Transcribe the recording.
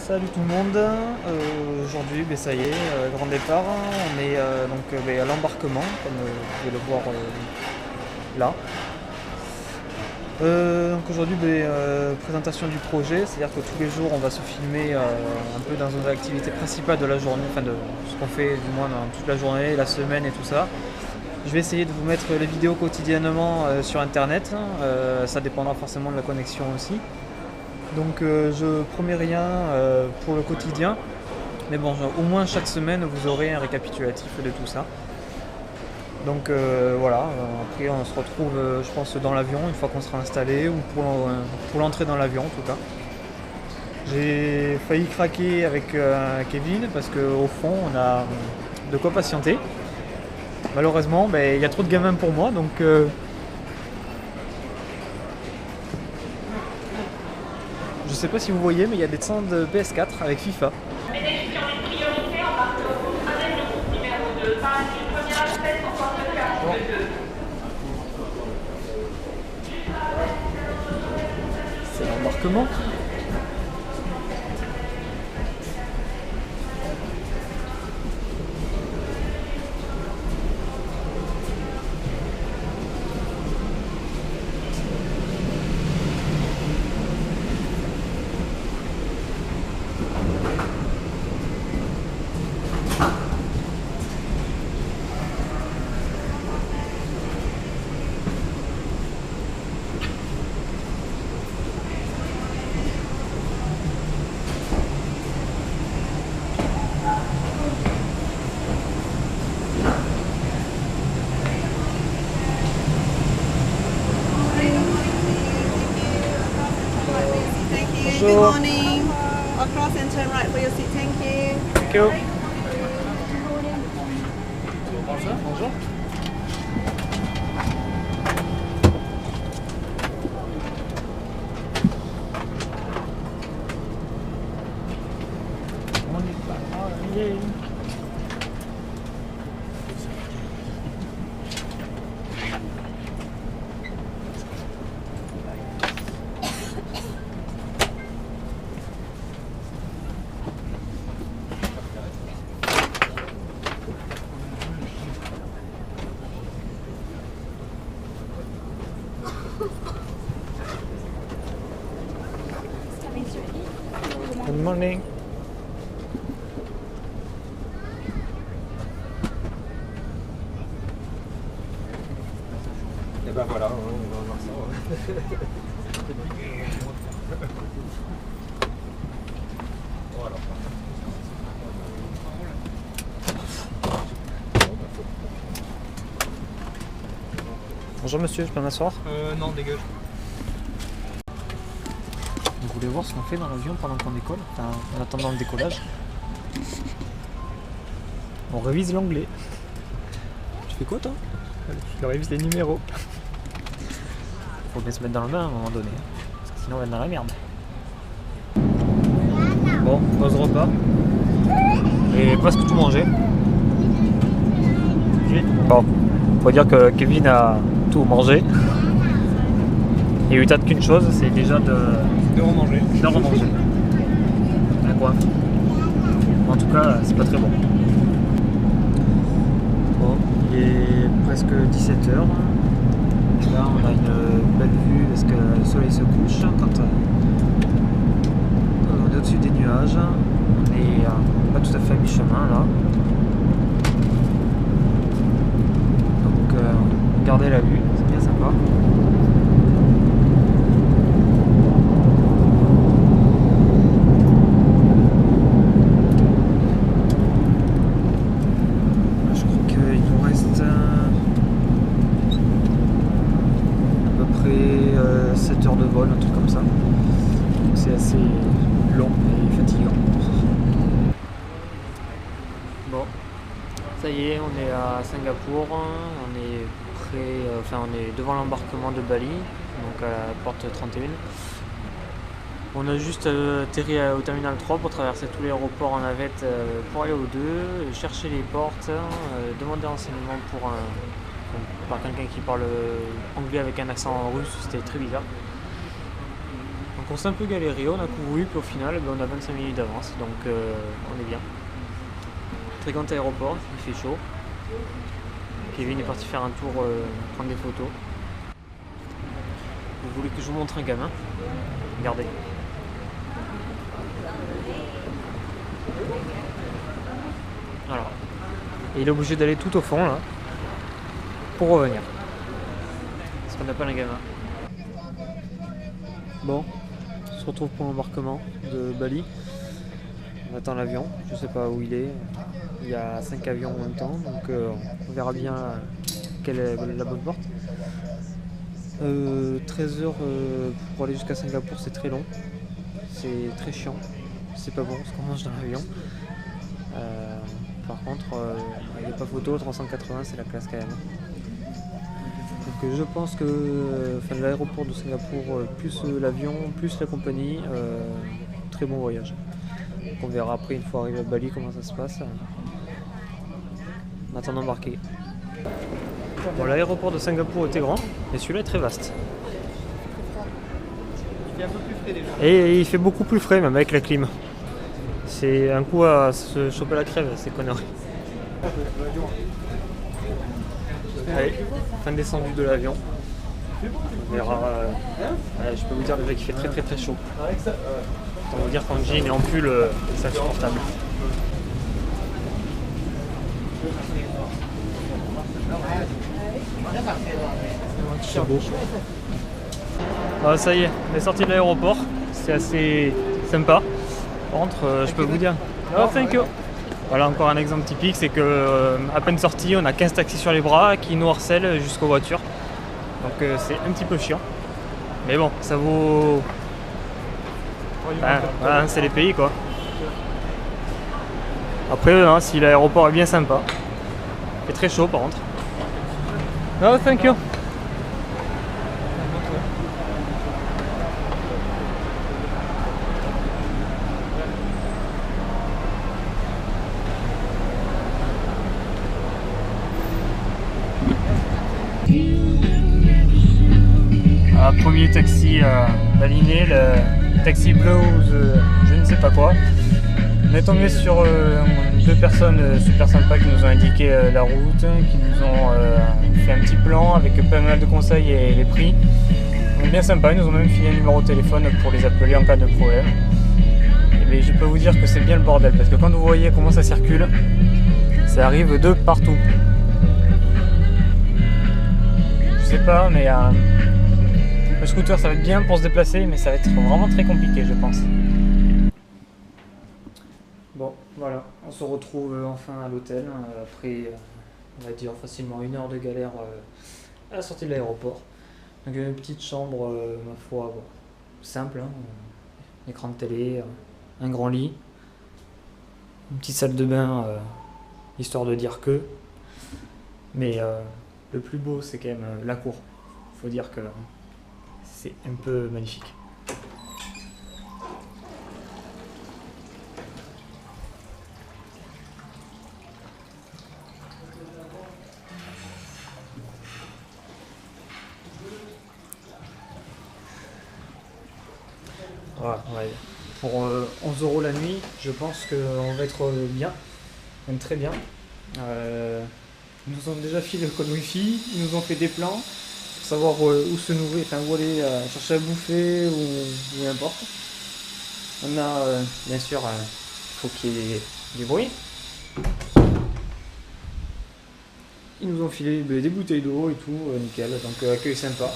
Salut tout le monde, aujourd'hui ça y est, grand départ, on est à l'embarquement comme vous pouvez le voir là. Donc aujourd'hui présentation du projet, c'est-à-dire que tous les jours on va se filmer un peu dans nos activités principales de la journée, enfin de ce qu'on fait du moins dans toute la journée, la semaine et tout ça. Je vais essayer de vous mettre les vidéos quotidiennement sur internet, ça dépendra forcément de la connexion aussi. Donc je promets rien pour le quotidien, mais bon, au moins chaque semaine vous aurez un récapitulatif de tout ça. Donc voilà, après on se retrouve je pense dans l'avion une fois qu'on sera installé, ou pour l'entrée dans l'avion en tout cas. J'ai failli craquer avec Kevin parce qu'au fond on a de quoi patienter. Malheureusement il y a trop de gamins pour moi, donc je sais pas si vous voyez, mais il y a des stands de PS4 avec FIFA. C'est l'embarquement. Good morning. Across and turn right for your seat. Thank you. Thank you. Bonjour. On est pas arrivé. Good morning. Et ben voilà, on va voir ça. Voilà. Bonjour monsieur, je peux m'asseoir? Non, dégage. Vous voulez voir ce qu'on fait dans l'avion pendant qu'on décolle, enfin, en attendant le décollage? On révise l'anglais. Tu fais quoi toi? Je révise les numéros. Faut bien se mettre dans le bain à un moment donné, parce que sinon on va être dans la merde. Bon, pause repas. Et presque tout mangé. Bon, faut dire que Kevin a tout mangé. Et il tâte qu'une chose, c'est déjà de remanger. De remanger. Un coin. En tout cas, c'est pas très bon. Bon, il est presque 17h. Là, on a une belle vue parce que le soleil se couche. Quand on est au-dessus des nuages, on est pas tout à fait à mi-chemin là. Donc, regardez la vue, c'est bien sympa. À 7 heures de vol, un truc comme ça. C'est assez long et fatigant. Bon, ça y est, on est à Singapour, on est on est devant l'embarquement de Bali, donc à la porte 31. On a juste atterri au terminal 3 pour traverser tous les aéroports en navette pour aller au 2, chercher les portes, demander renseignement par quelqu'un qui parle anglais avec un accent russe, c'était très bizarre. Donc Donc on s'est un peu galéré, on a couru, puis au final on a 25 minutes d'avance, donc on est bien. Très grand aéroport, il fait chaud. Kevin est parti faire un tour, prendre des photos. Vous voulez que je vous montre un gamin? Regardez. Voilà. Et il est obligé d'aller tout au fond là pour revenir. C'est ce qu'on appelle un gamin. Bon, on se retrouve pour l'embarquement de Bali. On attend l'avion, je sais pas où il est. Il y a 5 avions en même temps, donc on verra bien quelle est la bonne porte. 13 heures pour aller jusqu'à Singapour, c'est très long. C'est très chiant. C'est pas bon ce qu'on mange dans l'avion. Par contre, il n'y a pas photo, 380 c'est la classe quand même. Donc je pense que l'aéroport de Singapour, plus l'avion, plus la compagnie, très bon voyage. Donc on verra après une fois arrivé à Bali comment ça se passe. En attendant d'embarquer. Bon, l'aéroport de Singapour était grand, mais celui-là est très vaste. Il fait un peu plus frais déjà. Et il fait beaucoup plus frais même avec la clim. C'est un coup à se choper la crève, ces conneries. Allez, fin descendue de l'avion. On verra. Je peux vous dire déjà qu'il fait très très très chaud. On va dire qu'en jean et en pull, c'est insupportable. C'est beau. Ah, ça y est, on est sorti de l'aéroport. C'est assez sympa. Par contre, je peux vous dire. Oh, thank you. Voilà encore un exemple typique, c'est que à peine sorti, on a 15 taxis sur les bras qui nous harcèlent jusqu'aux voitures. Donc c'est un petit peu chiant. Mais bon, ça vaut. Voilà, c'est les pays quoi. Après, hein, si l'aéroport est bien sympa. Il fait très chaud par contre. Oh, thank you. Premier taxi balinais, le taxi Blues, je ne sais pas quoi. On est tombé sur 2 personnes super sympas qui nous ont indiqué la route, qui nous ont fait un petit plan avec pas mal de conseils et les prix. Donc bien sympa, ils nous ont même filé un numéro de téléphone pour les appeler en cas de problème. Et je peux vous dire que c'est bien le bordel parce que quand vous voyez comment ça circule, ça arrive de partout. Je sais pas, mais le scooter ça va être bien pour se déplacer, mais ça va être vraiment très compliqué je pense. Bon voilà, on se retrouve enfin à l'hôtel après on va dire facilement 1 heure de galère à la sortie de l'aéroport. Donc une petite chambre ma foi bon, simple, hein, écran de télé, un grand lit, une petite salle de bain histoire de dire que. Mais le plus beau c'est quand même la cour. Faut dire que c'est un peu magnifique. Voilà, ouais. Pour 11 € la nuit, je pense qu'on va être bien, même très bien. Ils nous ont déjà filé le code Wi-Fi, ils nous ont fait des plans pour savoir où se nourrir, enfin où aller chercher à bouffer ou n'importe. On a bien sûr, il faut qu'il y ait du bruit. Ils nous ont filé des bouteilles d'eau et tout, nickel, donc accueil sympa.